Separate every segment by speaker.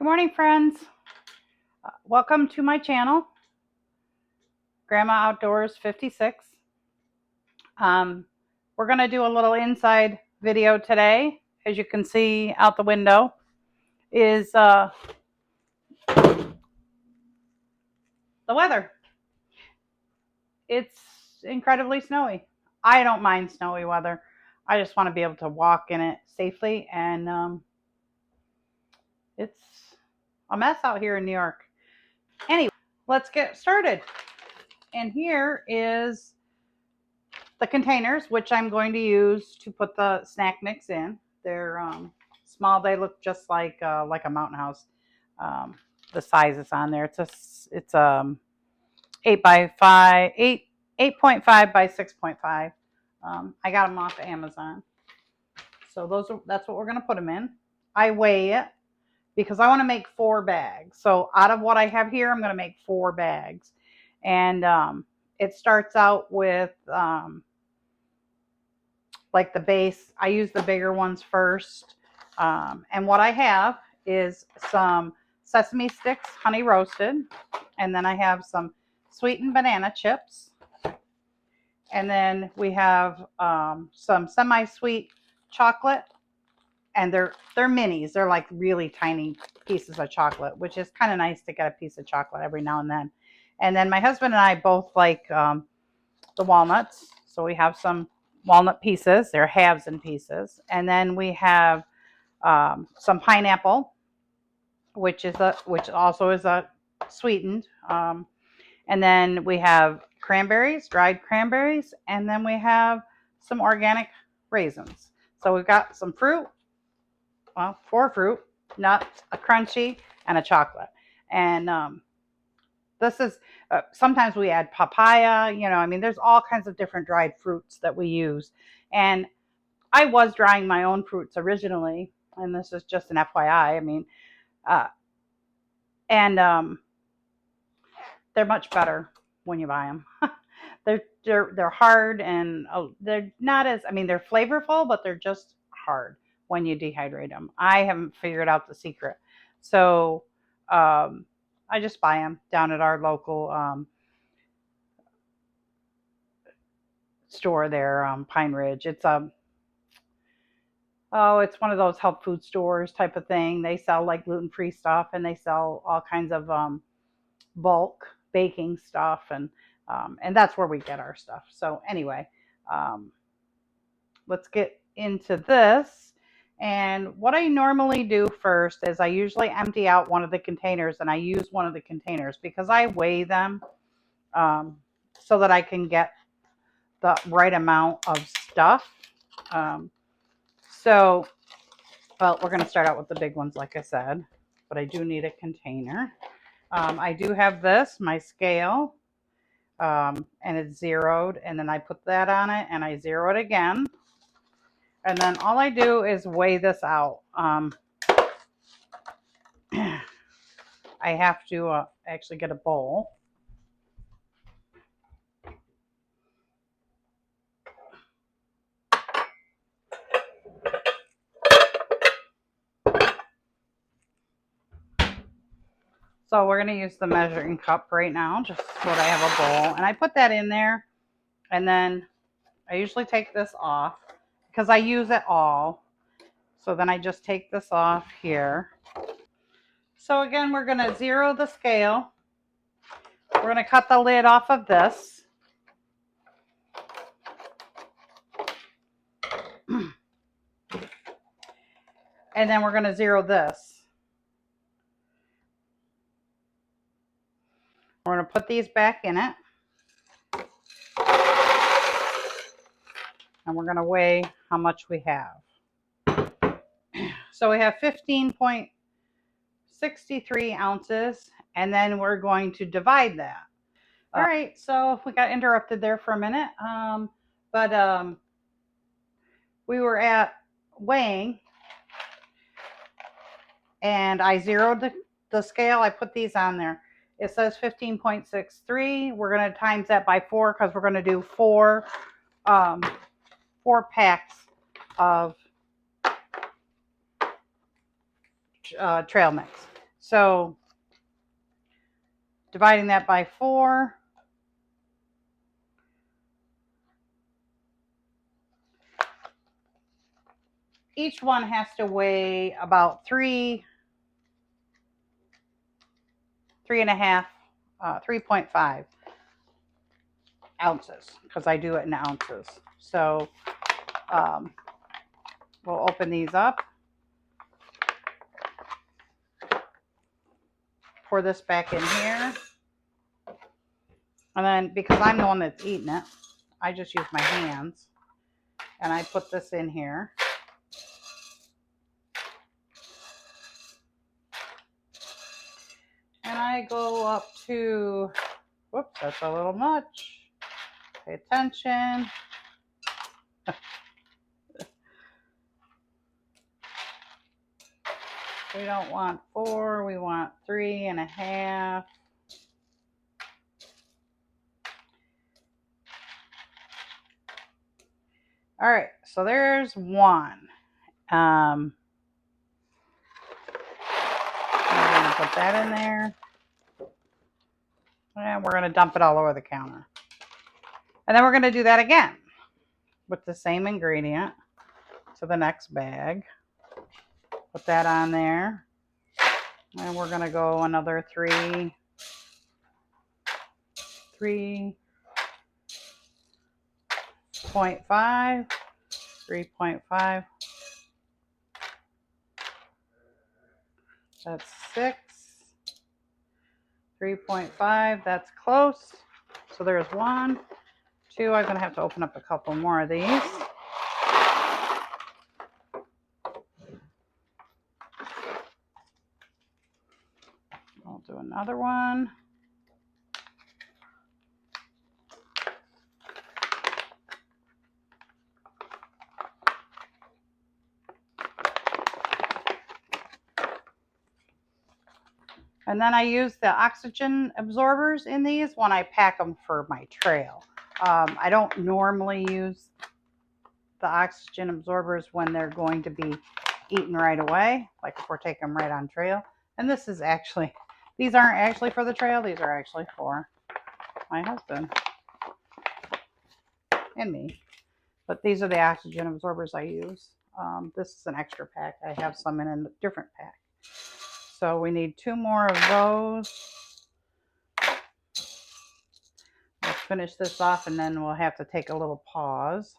Speaker 1: Good morning, friends. Welcome to my channel, Grandma Outdoors 56. We're going to do a little inside video today. As you can see out the window is the weather. It's incredibly snowy. I don't mind snowy weather. I just want to be able to walk in it safely, and it's a mess out here in New York. Anyway, let's get started. And here is the containers, which I'm going to use to put the snack mix in. They're small. They look just like a Mountain House. The size is on there. It's 8.5 by 6.5. I got them off of Amazon. So that's what we're going to put them in. I weigh it because I want to make 4 bags. So out of what I have here, I'm going to make 4 bags. And it starts out with like the base. I use the bigger ones first. And what I have is some sesame sticks, honey roasted. And then I have some sweetened banana chips. And then we have some semi-sweet chocolate. And they're minis. They're like really tiny pieces of chocolate, which is kind of nice to get a piece of chocolate every now and then. And then my husband and I both like the walnuts. So we have some walnut pieces. They're halves and pieces. And then we have some pineapple, which also is a sweetened. And then we have cranberries, dried cranberries, and then we have some organic raisins. So we've got some fruit, well, 4 fruit, nuts, a crunchy, and a chocolate. And this is, sometimes we add papaya, I mean, there's all kinds of different dried fruits that we use. And I was drying my own fruits originally, and this is just an FYI. I mean, and they're much better when you buy them. They're hard, and they're not as, I mean, they're flavorful, but they're just hard when you dehydrate them. I haven't figured out the secret. So I just buy them down at our local store there, Pine Ridge. It's it's one of those health food stores type of thing. They sell like gluten-free stuff, and they sell all kinds of bulk baking stuff, and that's where we get our stuff. So anyway, let's get into this. And what I normally do first is I usually empty out one of the containers, and I use one of the containers because I weigh them so that I can get the right amount of stuff. Well, we're going to start out with the big ones, like I said, but I do need a container. I do have this, my scale, and it's zeroed, and then I put that on it, and I zero it again. And then all I do is weigh this out. I have to actually get a bowl. So we're going to use the measuring cup right now, just so that I have a bowl. And I put that in there, and then I usually take this off because I use it all. So then I just take this off here. So again, we're going to zero the scale. We're going to cut the lid off of this. And then we're going to zero this. We're going to put these back in it. And we're going to weigh how much we have. So we have 15.63 ounces, and then we're going to divide that. All right, so we got interrupted there for a minute, but we were at weighing, and I zeroed the scale. I put these on there. It says 15.63. We're going to times that by 4 because we're going to do 4 packs of trail mix. So dividing that by 4, each one has to weigh about 3.5 ounces, because I do it in ounces. So we'll open these up, pour this back in here, and then because I'm the one that's eating it, I just use my hands, and I put this in here. And I go up to, whoops, that's a little much. Pay attention. We don't want 4, we want 3.5. All right, so there's one. I'm gonna put that in there. And we're gonna dump it all over the counter. And then we're gonna do that again with the same ingredient to the next bag. Put that on there. And we're gonna go another 3.5. That's 6. 3.5, that's close. So there's 1, 2. I'm gonna have to open up a couple more of these. I'll do another one. And then I use the oxygen absorbers in these when I pack them for my trail. I don't normally use the oxygen absorbers when they're going to be eaten right away, like if we're taking them right on trail. And this is actually, these aren't actually for the trail, these are actually for my husband and me. But these are the oxygen absorbers I use. This is an extra pack. I have some in a different pack. So we need 2 more of those. Let's finish this off and then we'll have to take a little pause.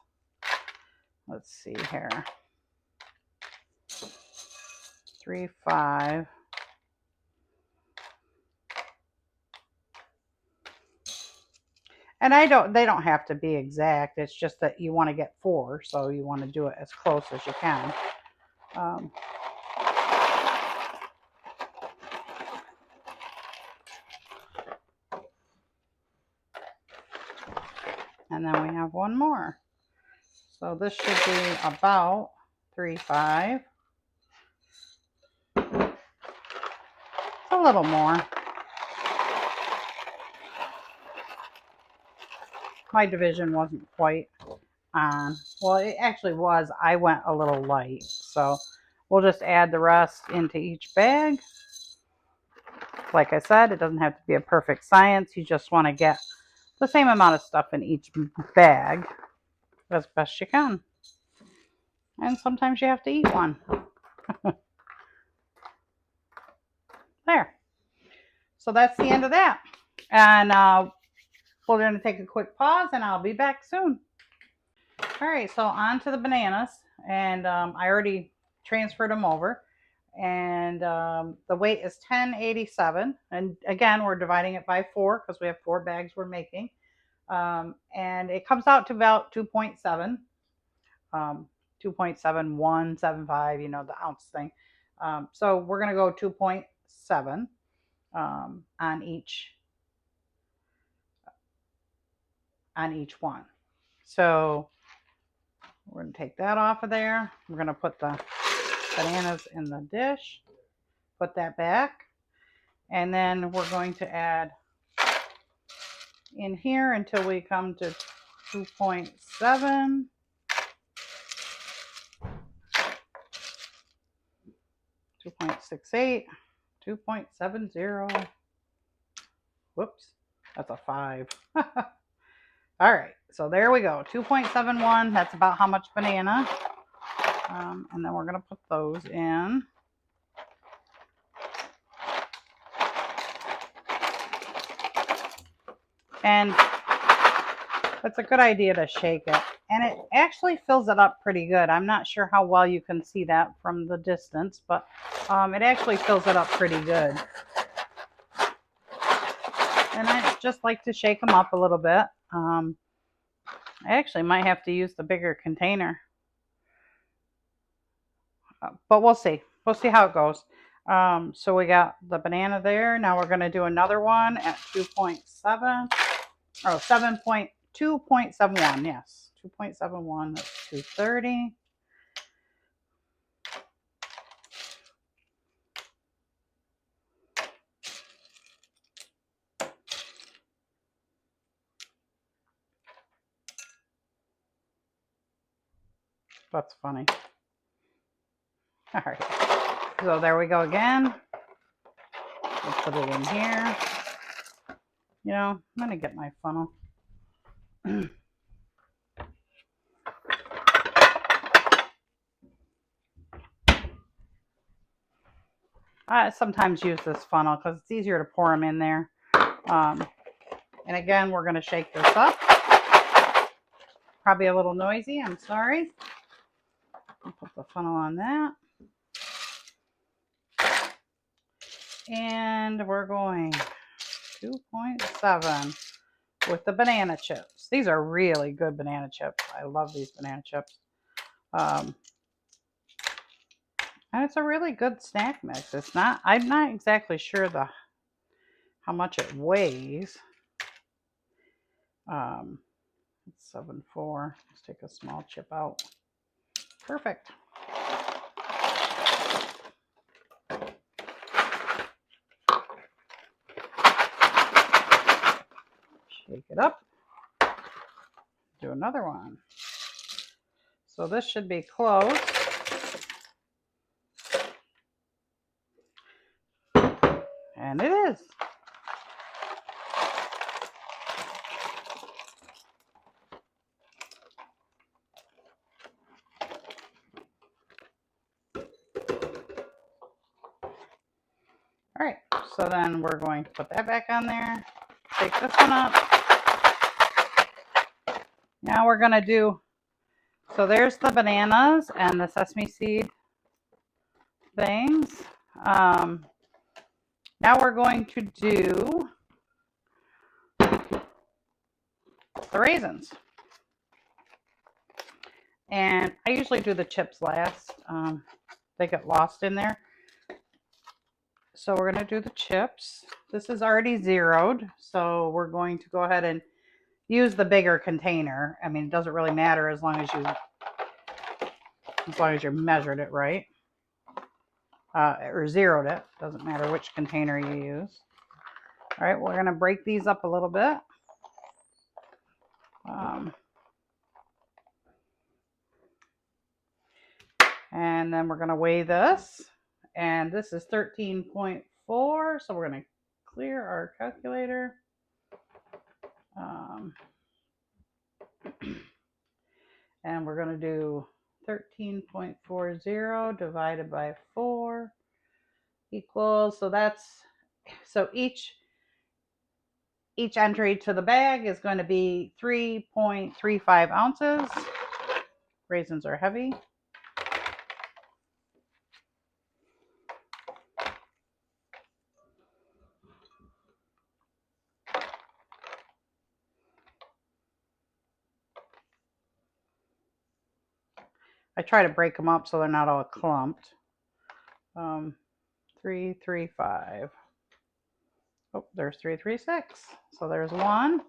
Speaker 1: Let's see here. 3, 5. And they don't have to be exact. It's just that you want to get 4, so you want to do it as close as you can. And then we have 1 more. So this should be about 3.5. A little more. My division wasn't quite on. Well, it actually was. I went a little light. So we'll just add the rest into each bag. Like I said, it doesn't have to be a perfect science. You just want to get the same amount of stuff in each bag as best you can. And sometimes you have to eat one. There. So that's the end of that. And we're going to take a quick pause and I'll be back soon. All right, so on to the bananas. And I already transferred them over. And the weight is 1087. And again, we're dividing it by 4 because we have 4 bags we're making. And it comes out to about 2.7. 2.7175, you know, the ounce thing. So we're going to go 2.7 on each one. So we're going to take that off of there. We're going to put the bananas in the dish, put that back, and then we're going to add in here until we come to 2.7. 2.68. 2.70. Whoops, that's a 5. All right, so there we go. 2.71. That's about how much banana. And then we're going to put those in. And it's a good idea to shake it. And it actually fills it up pretty good. I'm not sure how well you can see that from the distance, but it actually fills it up pretty good. And I just like to shake them up a little bit. I actually might have to use the bigger container. But we'll see. We'll see how it goes. So we got the banana there. Now we're going to do another one at 2.7. Oh, 2.71. Yes, 2.71. That's 230. That's funny. All right. So there we go again. We'll put it in here. You know, I'm going to get my funnel. I sometimes use this funnel because it's easier to pour them in there. And again, we're going to shake this up. Probably a little noisy. I'm sorry. I'll put the funnel on that. And we're going 2.7 with the banana chips. These are really good banana chips. I love these banana chips. And it's a really good snack mix. It's not, I'm not exactly sure how much it weighs. It's 7.4. Let's take a small chip out. Perfect. Shake it up. Do another one. So this should be close. And it is. All right, so then we're going to put that back on there. Take this one up. Now we're going to do, so there's the bananas and the sesame seed things. Now we're going to do the raisins. And I usually do the chips last. They get lost in there. So we're going to do the chips. This is already zeroed, so we're going to go ahead and use the bigger container. I mean, it doesn't really matter as long as you measured it right. Or zeroed it. Doesn't matter which container you use. All right, we're going to break these up a little bit. And then we're going to weigh this. And this is 13.4. So we're going to clear our calculator. And we're going to do 13.40 divided by 4 equals, so each entry to the bag is going to be 3.35 ounces. Raisins are heavy. I try to break them up so they're not all clumped. 335. Oh, there's 336. So there's one.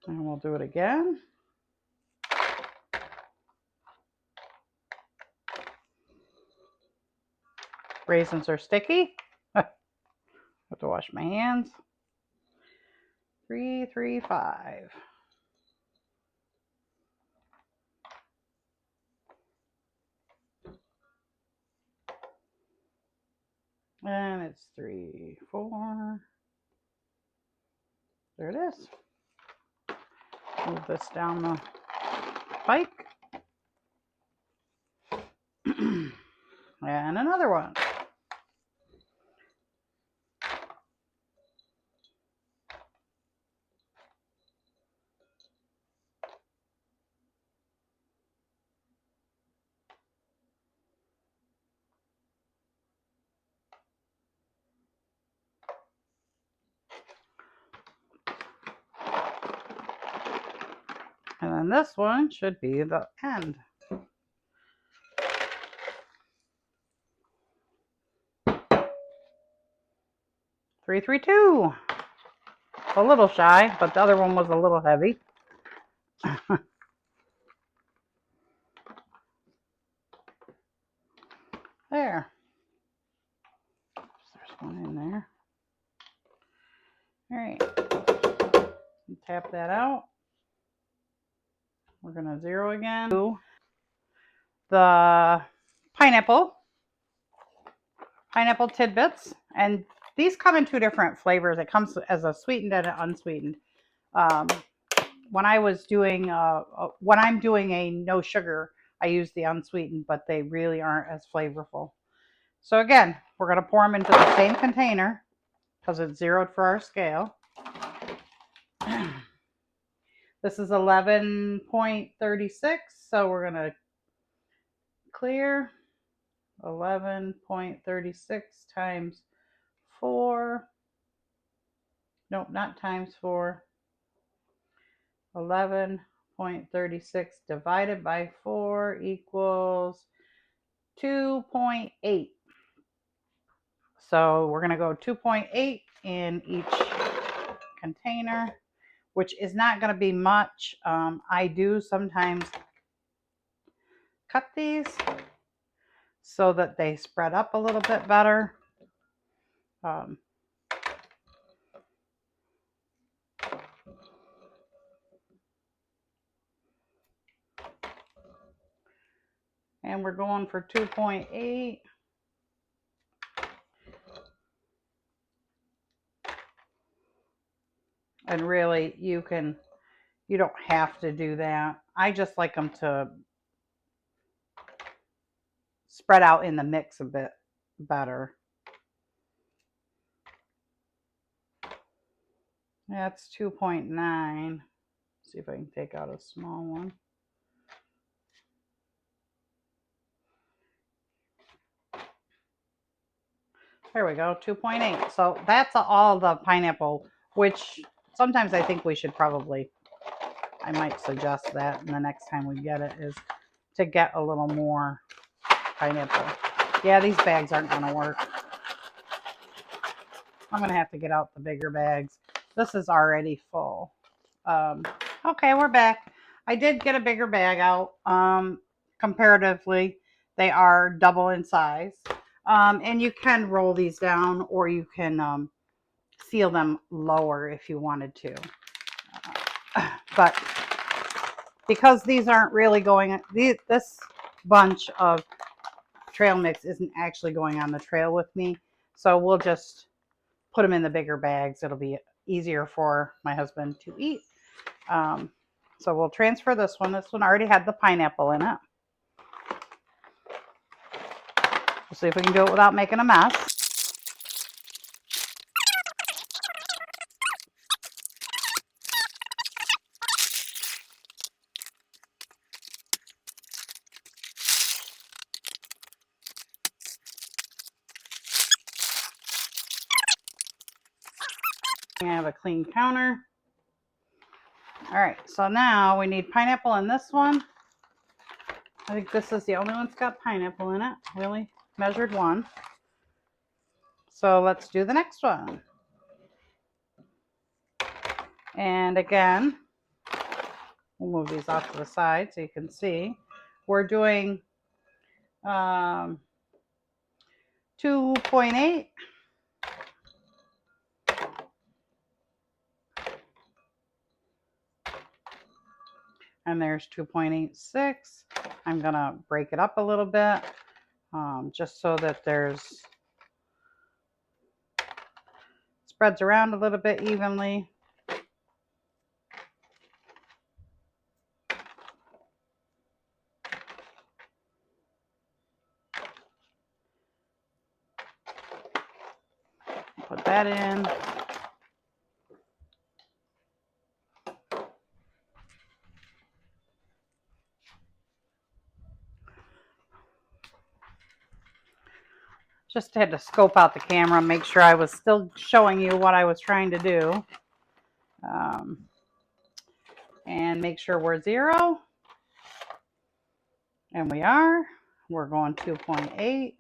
Speaker 1: And we'll do it again. Raisins are sticky. I have to wash my hands. 335. It's 3, 4. There it is. Move this down the pike. And another one. And then this one should be the end. Three, 3, 2. A little shy, but the other one was a little heavy. There. There's one in there. All right. Tap that out. We're gonna zero again. The pineapple tidbits, and these come in 2 different flavors. It comes as a sweetened and an unsweetened. When I'm doing a no sugar, I use the unsweetened, but they really aren't as flavorful. So again, we're going to pour them into the same container because it's zeroed for our scale. This is 11.36, so we're going to clear 11.36 times 4. Nope, not times 4. 11.36 divided by 4 equals 2.8. So we're going to go 2.8 in each container, which is not going to be much. I do sometimes cut these so that they spread up a little bit better. And we're going for 2.8. And really, you don't have to do that. I just like them to spread out in the mix a bit better. That's 2.9. See if I can take out a small one. There we go, 2.8. So that's all the pineapple, which sometimes I think we should probably, I might suggest that the next time we get it is to get a little more pineapple. Yeah, these bags aren't going to work. I'm going to have to get out the bigger bags. This is already full. Okay, we're back. I did get a bigger bag out. Comparatively, they are double in size. And you can roll these down, or you can seal them lower if you wanted to. But because these aren't really going, this bunch of trail mix isn't actually going on the trail with me. So we'll just put them in the bigger bags. It'll be easier for my husband to eat. So we'll transfer this one. This one already had the pineapple in it. We'll see if we can do it without making a mess. I have a clean counter. All right, so now we need pineapple in this one. I think this is the only one that's got pineapple in it. We only measured one. So let's do the next one. And again, we'll move these off to the side so you can see. We're doing 2.8. And there's 2.86. I'm going to break it up a little bit just so that there's spreads around a little bit evenly. Put that in. Just had to scope out the camera, make sure I was still showing you what I was trying to do. And make sure we're 0. And we are. We're going 2.8.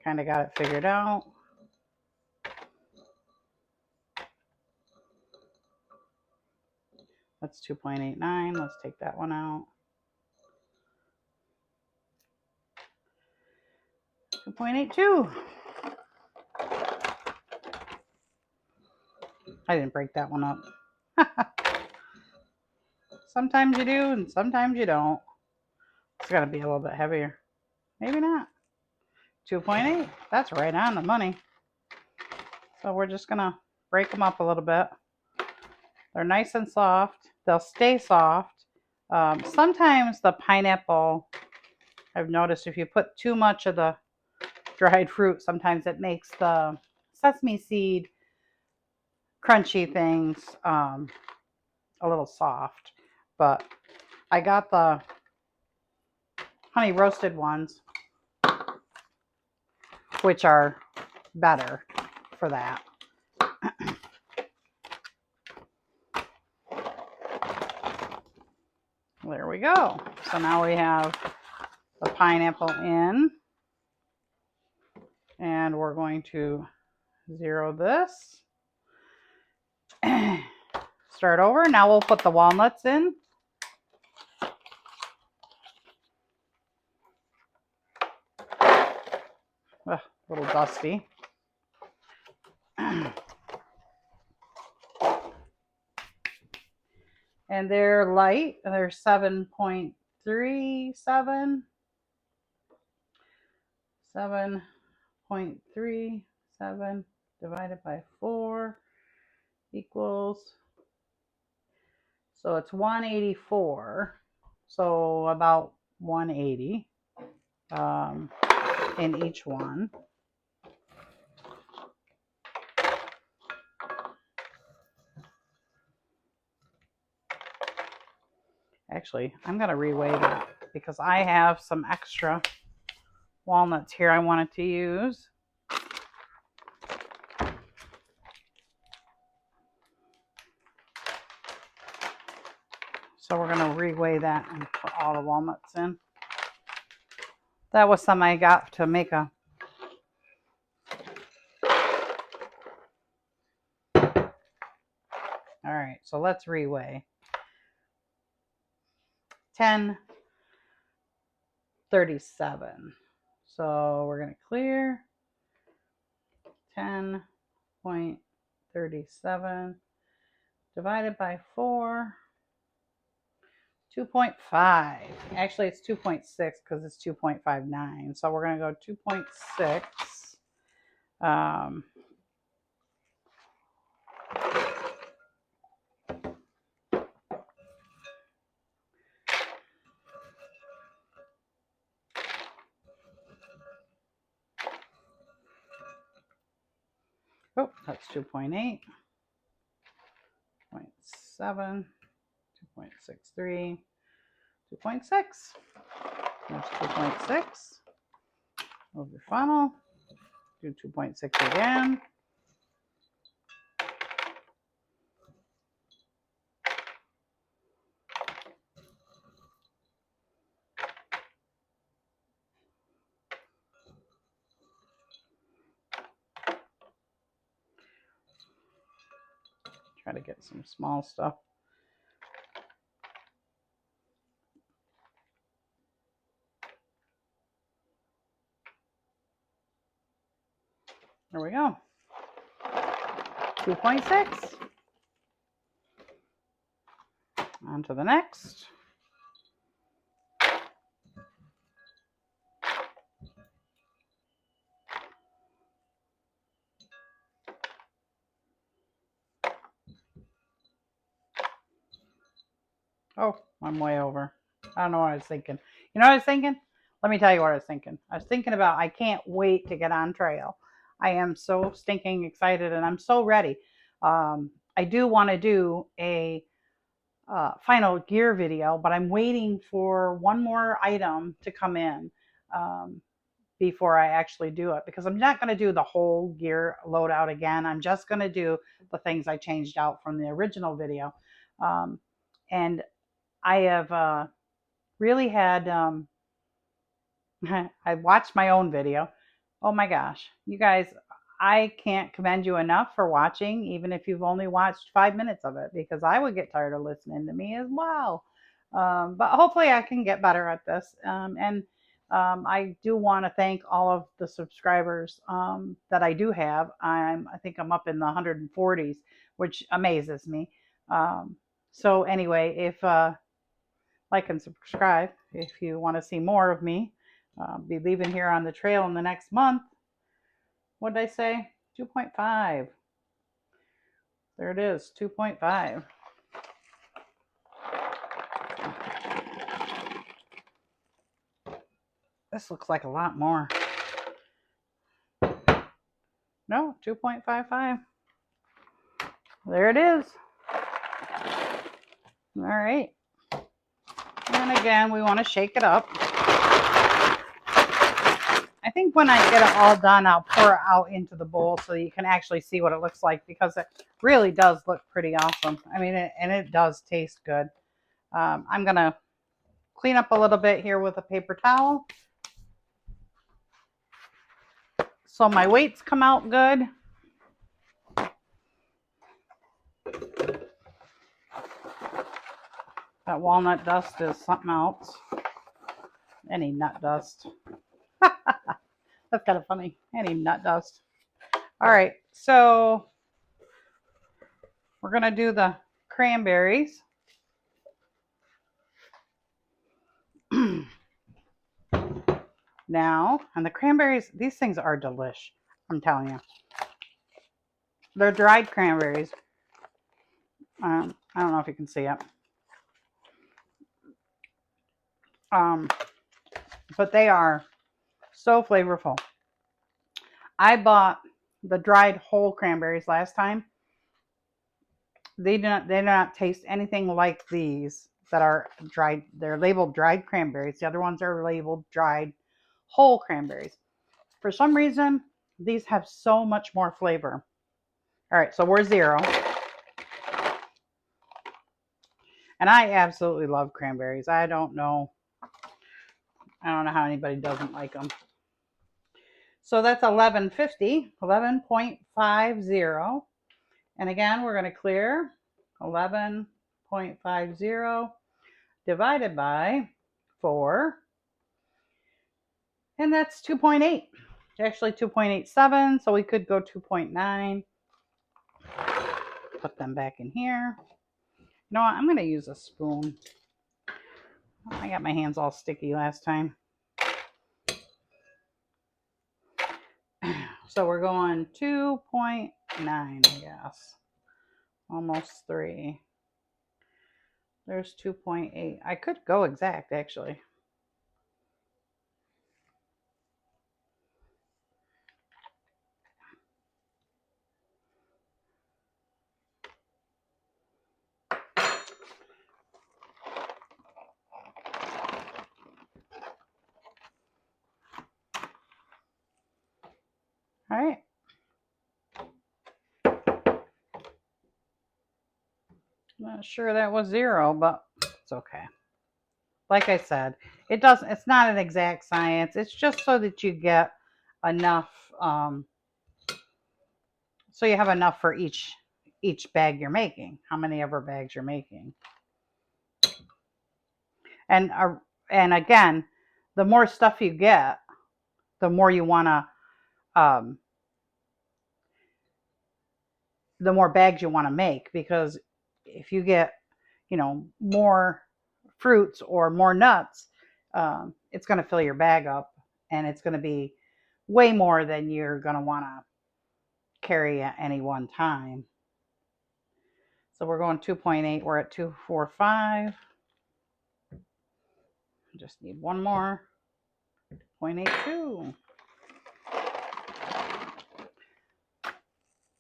Speaker 1: Kind of got it figured out. That's 2.89. Let's take that one out. 2.82. I didn't break that one up. Sometimes you do and sometimes you don't. It's got to be a little bit heavier. Maybe not. 2.8. That's right on the money. So we're just going to break them up a little bit. They're nice and soft. They'll stay soft. Sometimes the pineapple, I've noticed if you put too much of the dried fruit, sometimes it makes the sesame seed crunchy things a little soft. But I got the honey roasted ones, which are better for that. There we go. So now we have the pineapple in, and we're going to 0 this. Start over. Now we'll put the walnuts in. Ugh, a little dusty. And they're light. They're 7.37. 7.37 divided by 4 equals, so it's 184. So about 180 in each one. Actually, I'm going to reweigh that because I have some extra walnuts here I wanted to use. So we're going to reweigh that and put all the walnuts in. That was some I got to make a all right, so let's reweigh. 10.37. So we're going to clear 10.37 divided by 4. 2.5. Actually, it's 2.6 because it's 2.59. So we're going to go 2.6. Oh, that's 2.8. 0.7. 2.63. 2.6. There's 2.6. Move your funnel. Do 2.6 again. Try to get some small stuff. There we go. 2.6. On to the next. Oh, I'm way over. I don't know what I was thinking. You know what I was thinking? Let me tell you what I was thinking. I was thinking about I can't wait to get on trail. I am so stinking excited and I'm so ready. I do want to do a final gear video, but I'm waiting for one more item to come in um, before I actually do it because I'm not going to do the whole gear loadout again. I'm just going to do the things I changed out from the original video. Um, and I have really had, I watched my own video. Oh my gosh, you guys, I can't commend you enough for watching, even if you've only watched 5 minutes of it, because I would get tired of listening to me as well. But hopefully I can get better at this. And I do want to thank all of the subscribers that I do have. I think I'm up in the 140s, which amazes me. Um, so anyway, if like and subscribe if you want to see more of me. Be leaving here on the trail in the next month. What did I say? 2.5. There it is, 2.5. This looks like a lot more. No, 2.55. There it is. All right. And again, we want to shake it up. I think when I get it all done, I'll pour it out into the bowl so you can actually see what it looks like because it really does look pretty awesome. I mean, it does taste good. I'm going to clean up a little bit here with a paper towel so my weights come out good. That walnut dust is something else. Any nut dust. That's kind of funny. Any nut dust. All right, so we're going to do the cranberries. Now, and the cranberries, these things are delish. I'm telling you. They're dried cranberries. I don't know if you can see it. But they are so flavorful. I bought the dried whole cranberries last time. They do not taste anything like these that are dried. They're labeled dried cranberries. The other ones are labeled dried whole cranberries. For some reason, these have so much more flavor. All right, so we're 0. And I absolutely love cranberries. I don't know how anybody doesn't like them. So that's 1150, 11.50. And again, we're going to clear 11.50 divided by 4. And that's 2.8. Actually 2.87, so we could go 2.9. Put them back in here. You know what? I'm going to use a spoon. I got my hands all sticky last time. So we're going 2.9, I guess. Almost 3. There's 2.8. I could go exact, actually. All right. Not sure that was 0, but it's okay. Like I said, it's not an exact science. It's just so that you get enough, so you have enough for each bag you're making, how many ever bags you're making. And again, the more stuff you get, the more you want to, the more bags you want to make, because if you get, more fruits or more nuts, it's going to fill your bag up and it's going to be way more than you're going to want to carry at any one time. So we're going 2.8. We're at 245. Just need one more. 0.82.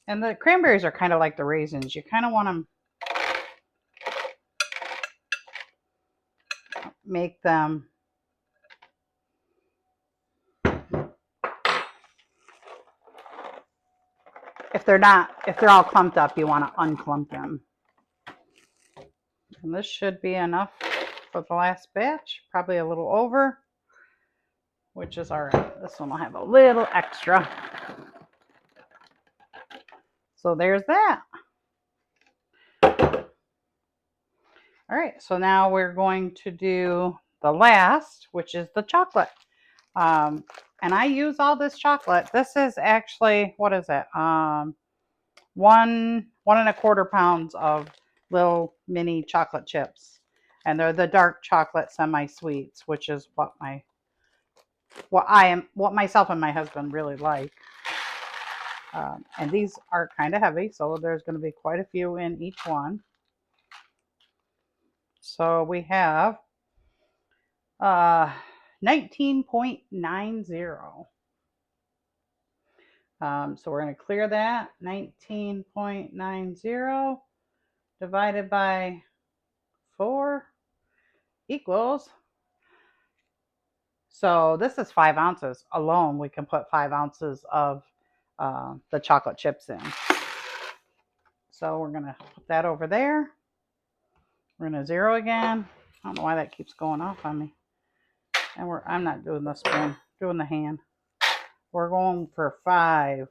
Speaker 1: And the cranberries are kind of like the raisins. You kind of want to make them if they're all clumped up, you want to unclump them. And this should be enough for the last batch, probably a little over, which is all right. This one will have a little extra. So there's that. All right, so now we're going to do the last, which is the chocolate. And I use all this chocolate. This is actually, what is it? 1.25 pounds of little mini chocolate chips. And they're the dark chocolate semi-sweets, which is what myself and my husband really like. And these are kind of heavy, so there's going to be quite a few in each one. So we have 19.90. So we're going to clear that. 19.90 divided by 4 equals. So this is 5 ounces alone. We can put 5 ounces of the chocolate chips in. So we're going to put that over there. We're going to zero again. I don't know why that keeps going off on me. And I'm not doing the spoon, doing the hand. We're going for 5.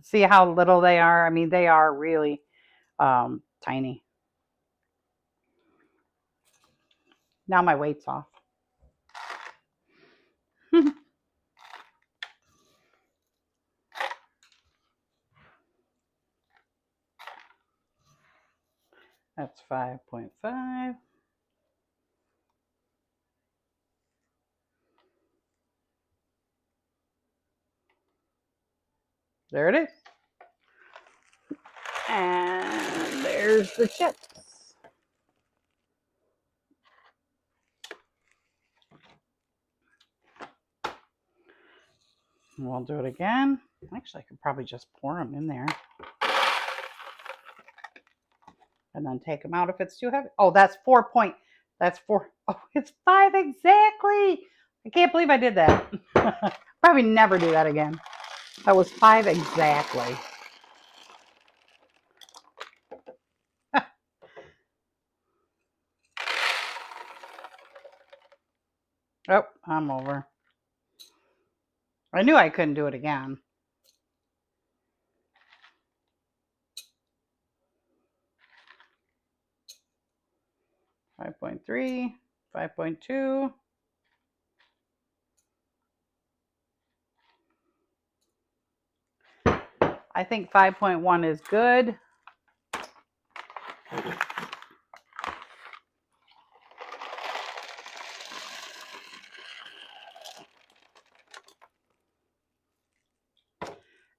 Speaker 1: See how little they are? I mean, they are really tiny. Now my weight's off. That's 5.5. There it is. And there's the chips. We'll do it again. Actually, I could probably just pour them in there. And then take them out if it's too heavy. Oh, that's 4. That's 4. Oh, it's 5 exactly. I can't believe I did that. Probably never do that again. That was 5 exactly. Oh, I'm over. I knew I couldn't do it again. .3, 5.2. I think 5.1 is good.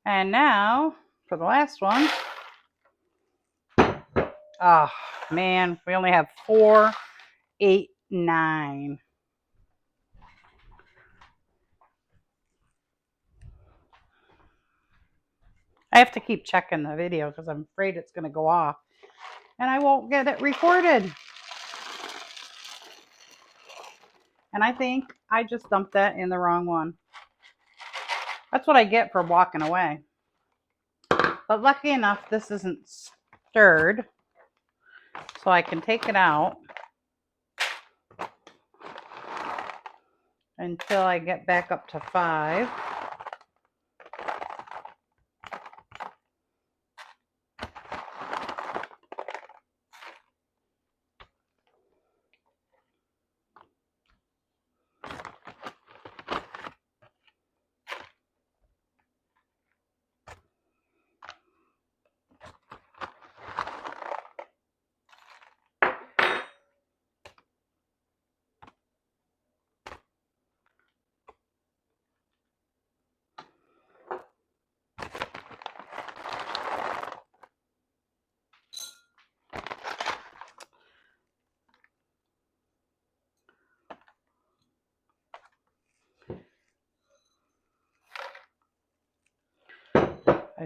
Speaker 1: And now for the last one. Oh man, we only have 4, 8, 9. I have to keep checking the video because I'm afraid it's going to go off and I won't get it recorded. And I think I just dumped that in the wrong one. That's what I get for walking away. But lucky enough, this isn't stirred, so I can take it out until I get back up to 5.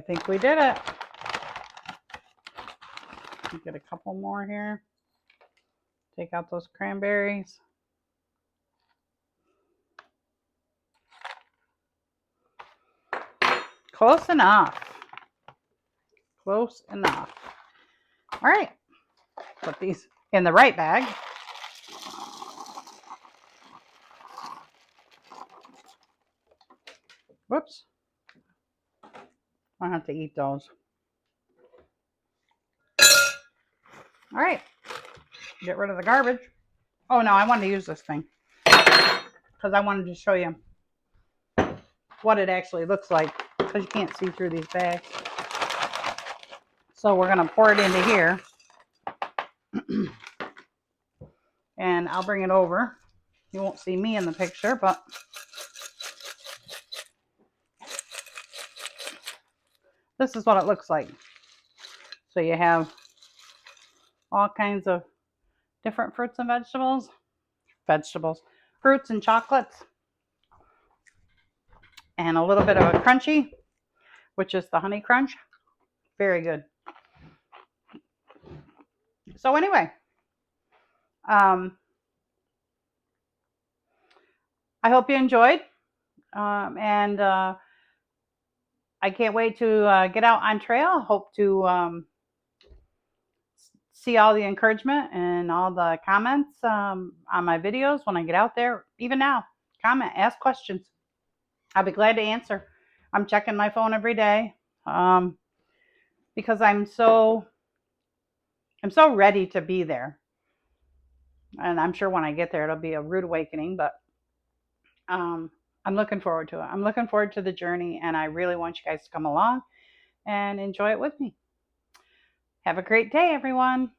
Speaker 1: I think we did it. Get a couple more here. Take out those cranberries. Close enough. Close enough. All right. Put these in the right bag. Whoops. I have to eat those. All right. Get rid of the garbage. Oh no, I wanted to use this thing because I wanted to show you what it actually looks like because you can't see through these bags. So we're going to pour it into here. And I'll bring it over. You won't see me in the picture, but this is what it looks like. So you have all kinds of different fruits and vegetables, fruits and chocolates, and a little bit of a crunchy, which is the honey crunch. Very good. So anyway, I hope you enjoyed, and I can't wait to get out on trail. Hope to see all the encouragement and all the comments on my videos when I get out there. Even now, comment, ask questions. I'll be glad to answer. I'm checking my phone every day because I'm so ready to be there. And I'm sure when I get there, it'll be a rude awakening, but I'm looking forward to it. I'm looking forward to the journey, and I really want you guys to come along and enjoy it with me. Have a great day, everyone.